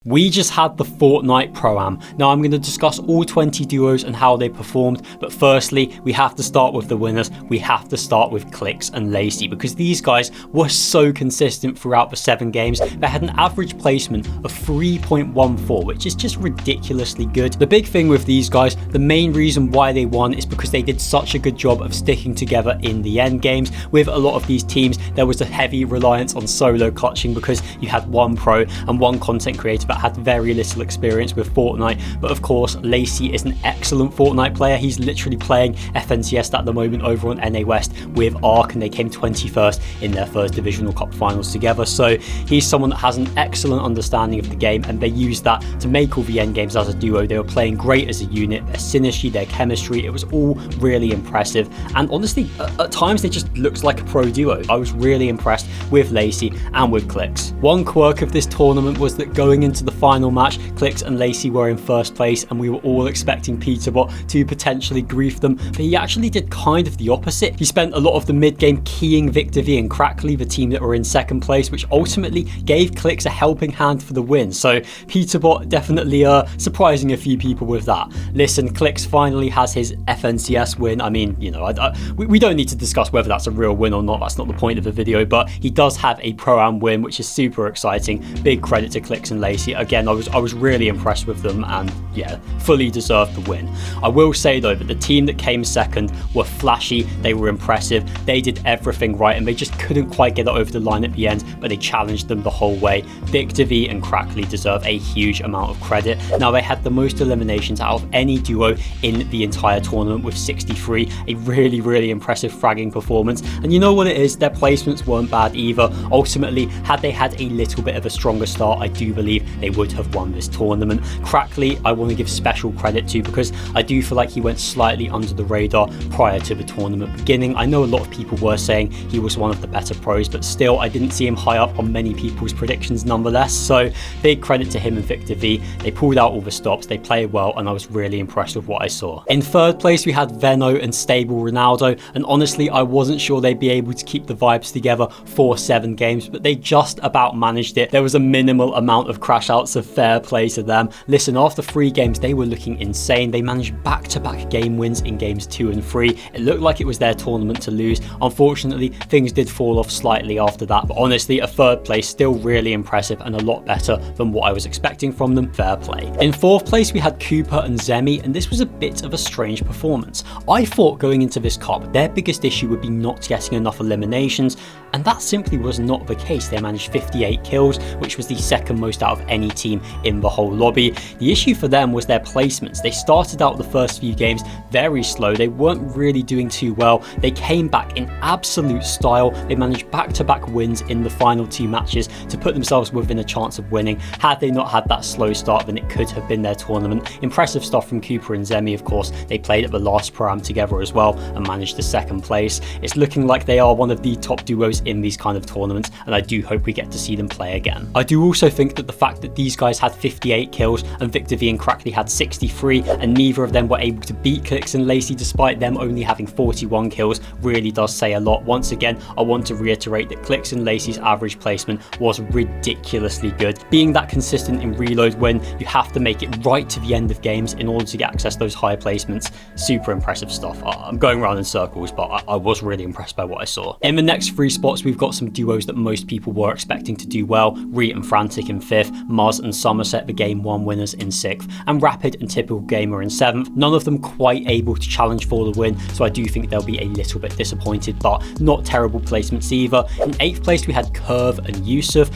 We just had the Fortnite Pro-AM. Now I'm going to discuss all 20 duos and how they performed, but firstly, we have to start with the winners. We have to start with Clix and Lacy, because these guys were so consistent throughout the 7 games. They had an average placement of 3.14, which is just ridiculously good. The big thing with these guys, the main reason why they won is because they did such a good job of sticking together in the end games. With a lot of these teams, there was a heavy reliance on solo clutching because you had one pro and one content creator that had very little experience with Fortnite. But of course, Lacy is an excellent Fortnite player. He's literally playing FNCS at the moment over on NA West with Arc, and they came 21st in their first divisional cup finals together. So he's someone that has an excellent understanding of the game, and they used that to make all the end games as a duo. They were playing great as a unit. Their synergy, their chemistry, it was all really impressive. And honestly, at times they just looked like a pro duo. I was really impressed with Lacy and with Clix. One quirk of this tournament was that going into the final match, Clix and Lacy were in first place, and we were all expecting peterbot to potentially grief them, but he actually did kind of the opposite. He spent a lot of the mid-game keying Victor V and Crackley, the team that were in second place, which ultimately gave Clix a helping hand for the win. So peterbot definitely surprising a few people with that. Listen, Clix finally has his FNCS win. I mean, you know, we don't need to discuss whether that's a real win or not. That's not the point of the video, but he does have a Pro-Am win, which is super exciting. Big credit to Clix and Lacy. Again, I was really impressed with them, and yeah, fully deserved the win. I will say though that the team that came second were flashy, they were impressive, they did everything right, and they just couldn't quite get it over the line at the end, but they challenged them the whole way. Victor V and Crackley deserve a huge amount of credit. Now, they had the most eliminations out of any duo in the entire tournament with 63, a really impressive fragging performance. And you know what it is, their placements weren't bad either. Ultimately, had they had a little bit of a stronger start, I do believe they would have won this tournament. Crackley, I want to give special credit to, because I do feel like he went slightly under the radar prior to the tournament beginning. I know a lot of people were saying he was one of the better pros, but still, I didn't see him high up on many people's predictions nonetheless. So big credit to him and Victor V. They pulled out all the stops, they played well, and I was really impressed with what I saw. In third place, we had Veno and Stable Ronaldo, and honestly, I wasn't sure they'd be able to keep the vibes together for 7 games, but they just about managed it. There was a minimal amount of crash outs, of fair play to them. Listen, after 3 games, they were looking insane. They managed back-to-back game wins in games 2 and 3. It looked like it was their tournament to lose. Unfortunately, things did fall off slightly after that, but honestly, a 3rd place still really impressive and a lot better than what I was expecting from them. Fair play. In 4th place, we had Cooper and Zemi, and this was a bit of a strange performance. I thought going into this cup, their biggest issue would be not getting enough eliminations, and that simply was not the case. They managed 58 kills, which was the 2nd most out of any team in the whole lobby. The issue for them was their placements. They started out the first few games very slow. They weren't really doing too well. They came back in absolute style. They managed back-to-back wins in the final 2 matches to put themselves within a chance of winning. Had they not had that slow start, then it could have been their tournament. Impressive stuff from Cooper and Zemi, of course. They played at the last Pro-Am together as well and managed the 2nd place. It's looking like they are one of the top duos in these kind of tournaments, and I do hope we get to see them play again. I do also think that the fact that these guys had 58 kills and Victor V and Crackley had 63, and neither of them were able to beat Clix and Lacy despite them only having 41 kills, really does say a lot. Once again, I want to reiterate that Clix and Lacy's average placement was ridiculously good. Being that consistent in reload when you have to make it right to the end of games in order to get access to those higher placements, super impressive stuff. I'm going around in circles, but I was really impressed by what I saw. In the next 3 spots, we've got some duos that most people were expecting to do well. Reet and Frantic in 5th, Muzz and Somerset, the game 1 winners, in 6th, and Rapid and Typical Gamer in 7th. None of them quite able to challenge for the win, so I do think they'll be a little bit disappointed, but not terrible placements either. In 8th place, we had Curve and Yusuf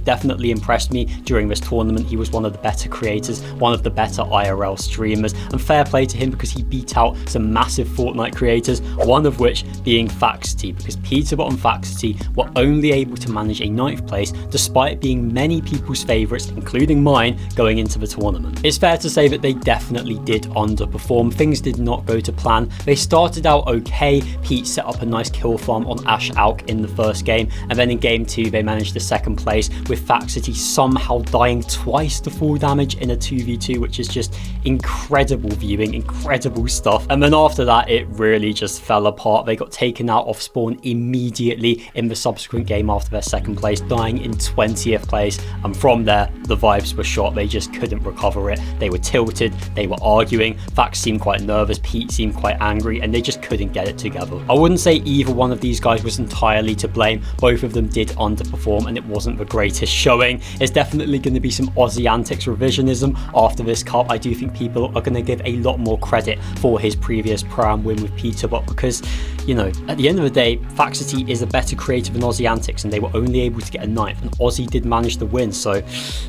definitely impressed me during this tournament. He was one of the better creators, one of the better IRL streamers, and fair play to him because he beat out some massive Fortnite creators, one of which being faxuty, because peterbot and faxuty were only able to manage a 9th place despite being many people's favourites, including mine, going into the tournament. It's fair to say that they definitely did underperform. Things did not go to plan. They started out okay. Pete set up a nice kill farm on Ash Alk in the first game, and then in game 2 they managed the 2nd place, with faxuty somehow dying twice to full damage in a 2v2, which is just incredible viewing, incredible stuff. And then after that, it really just fell apart. They got taken out off spawn immediately in the subsequent game after their 2nd place, dying in 20th place, and from there there, the vibes were shot. They just couldn't recover it. They were tilted, they were arguing. Fax seemed quite nervous, Pete seemed quite angry, and they just couldn't get it together. I wouldn't say either one of these guys was entirely to blame. Both of them did underperform, and it wasn't the greatest showing. It's definitely going to be some Aussie antics revisionism after this cup. I do think people are going to give a lot more credit for his previous Pro-Am win with Peterbot because, you know, at the end of the day, faxuty is a better creator than Aussie antics, and they were only able to get a 9th, and Aussie did manage the win. So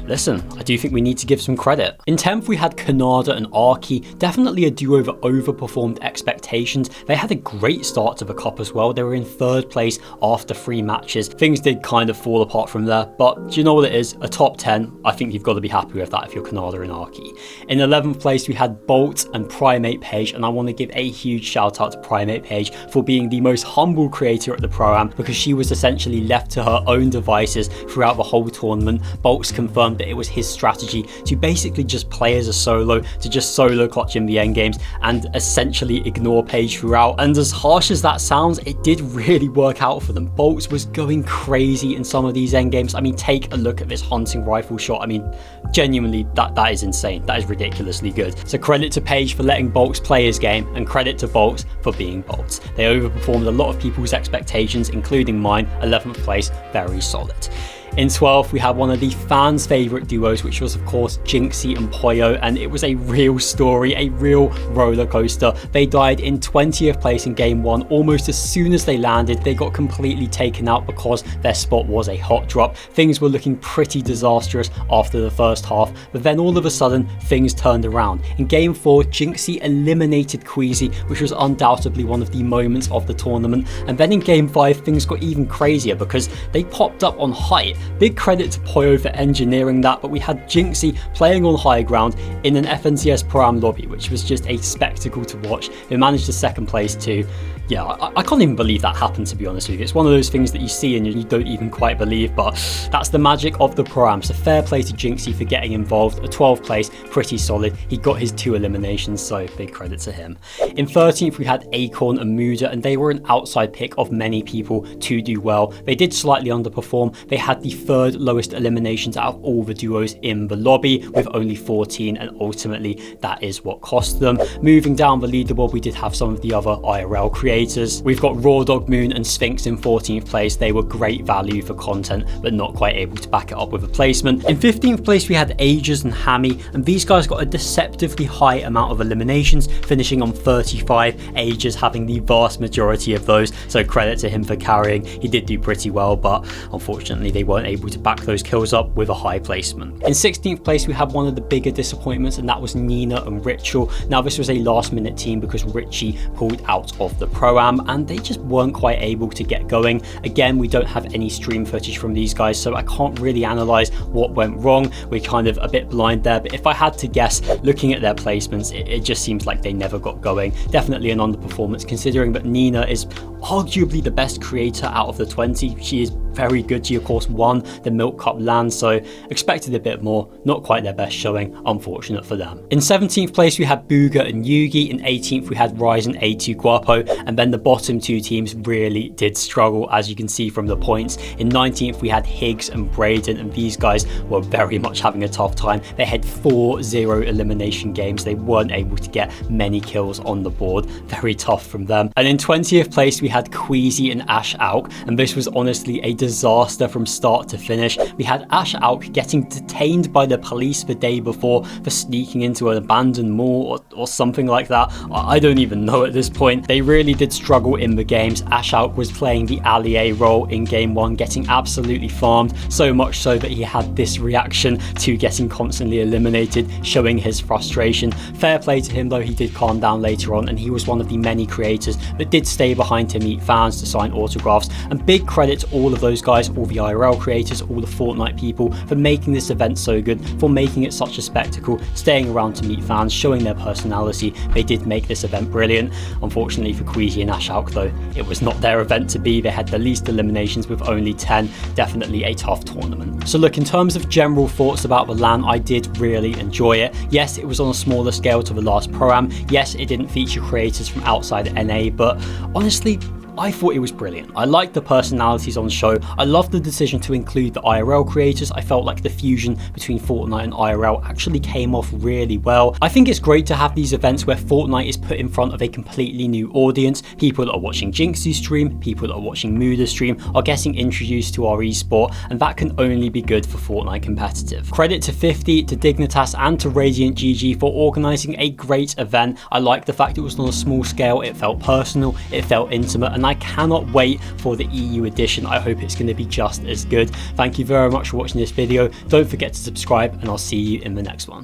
listen, I do think we need to give some credit. In 10th, we had Kanada and Arky, definitely a duo that overperformed expectations. They had a great start to the cup as well. They were in 3rd place after 3 matches. Things did kind of fall apart from there, but do you know what it is? A top 10, I think you've got to be happy with that if you're Kanada and Arky. In 11th place, we had Bolt and Primate Page, and I want to give a huge shout out to Primate Page for being the most humble creator at the Pro-Am because she was essentially left to her own devices throughout the whole tournament. Bolts confirmed that it was his strategy to basically just play as a solo, to just solo clutch in the end games and essentially ignore Page throughout. And as harsh as that sounds, it did really work out for them. Bolts was going crazy in some of these end games. I mean, take a look at this hunting rifle shot. I mean, genuinely, that is insane. That is ridiculously good. So credit to Page for letting Bolts play his game, and credit to Bolts for being Bolts. They overperformed a lot of people's expectations, including mine. 11th place, very solid. In 12th, we had one of the fans' favourite duos, which was of course Jinxie and Poyo, and it was a real story, a real roller coaster. They died in 20th place in game 1. Almost as soon as they landed, they got completely taken out because their spot was a hot drop. Things were looking pretty disastrous after the first half, but then all of a sudden, things turned around. In game 4, Jinxie eliminated Queasy, which was undoubtedly one of the moments of the tournament. And then in game 5, things got even crazier because they popped up on height. Big credit to Poyo for engineering that, but we had Jinxie playing on high ground in an FNCS Pro-Am lobby, which was just a spectacle to watch. They managed a 2nd place too. Yeah, I can't even believe that happened, to be honest with you. It's one of those things that you see and you don't even quite believe, but that's the magic of the Pro-Am. So fair play to Jinxie for getting involved. A 12th place, pretty solid. He got his 2 eliminations, so big credit to him. In 13th, we had Acorn and Muda, and they were an outside pick of many people to do well. They did slightly underperform. They had the 3rd lowest eliminations out of all the duos in the lobby with only 14, and ultimately that is what cost them. Moving down the leaderboard, we did have some of the other IRL creators. We've got Raw Dog Moon and Sphinx in 14th place. They were great value for content, but not quite able to back it up with a placement. In 15th place, we had Ages and Hammy, and these guys got a deceptively high amount of eliminations, finishing on 35, Ages having the vast majority of those, so credit to him for carrying. He did do pretty well, but unfortunately they weren't able to back those kills up with a high placement. In 16th place, we had one of the bigger disappointments, and that was Nina and Ritual. Now this was a last minute team because Richie pulled out of the Pro-Am and they just weren't quite able to get going. Again, we don't have any stream footage from these guys, so I can't really analyze what went wrong. We're kind of a bit blind there, but if I had to guess, looking at their placements, it just seems like they never got going. Definitely an underperformance considering that Nina is arguably the best creator out of the 20. She is very good. She of course won the Milk Cup LAN, so expected a bit more. Not quite their best showing, unfortunate for them. In 17th place, we had Booga and Yugi. In 18th, we had Rise and A2 Guapo, and then the bottom 2 teams really did struggle, as you can see from the points. In 19th, we had Higgs and Braden, and these guys were very much having a tough time. They had 4-0 elimination games. They weren't able to get many kills on the board. Very tough from them. And in 20th place, we had Queasy and Ash Auk, and this was honestly a disaster from start to finish. We had Ash Auk getting detained by the police the day before for sneaking into an abandoned mall or something like that. I don't even know at this point. They really did struggle in the games. Ash Auk was playing the allié role in game 1, getting absolutely farmed, so much so that he had this reaction to getting constantly eliminated, showing his frustration. Fair play to him though, he did calm down later on, and he was one of the many creators that did stay behind to meet fans, to sign autographs, and big credit to all of those guys, all the IRL creators, all the Fortnite people, for making this event so good, for making it such a spectacle, staying around to meet fans, showing their personality. They did make this event brilliant. Unfortunately for Queasy and Ash Auk though, it was not their event to be. They had the least eliminations with only 10. Definitely a tough tournament. So look, in terms of general thoughts about the LAN, I did really enjoy it. Yes, it was on a smaller scale to the last Pro-Am. Yes, it didn't feature creators from outside NA, but honestly, I thought it was brilliant. I liked the personalities on show. I loved the decision to include the IRL creators. I felt like the fusion between Fortnite and IRL actually came off really well. I think it's great to have these events where Fortnite is put in front of a completely new audience. People that are watching Jinx's stream, people that are watching Muda's stream are getting introduced to our esport, and that can only be good for Fortnite competitive. Credit to 50, to Dignitas and to Radiant GG for organising a great event. I like the fact it was on a small scale, it felt personal, it felt intimate, and I cannot wait for the EU edition. I hope it's going to be just as good. Thank you very much for watching this video. Don't forget to subscribe, and I'll see you in the next one.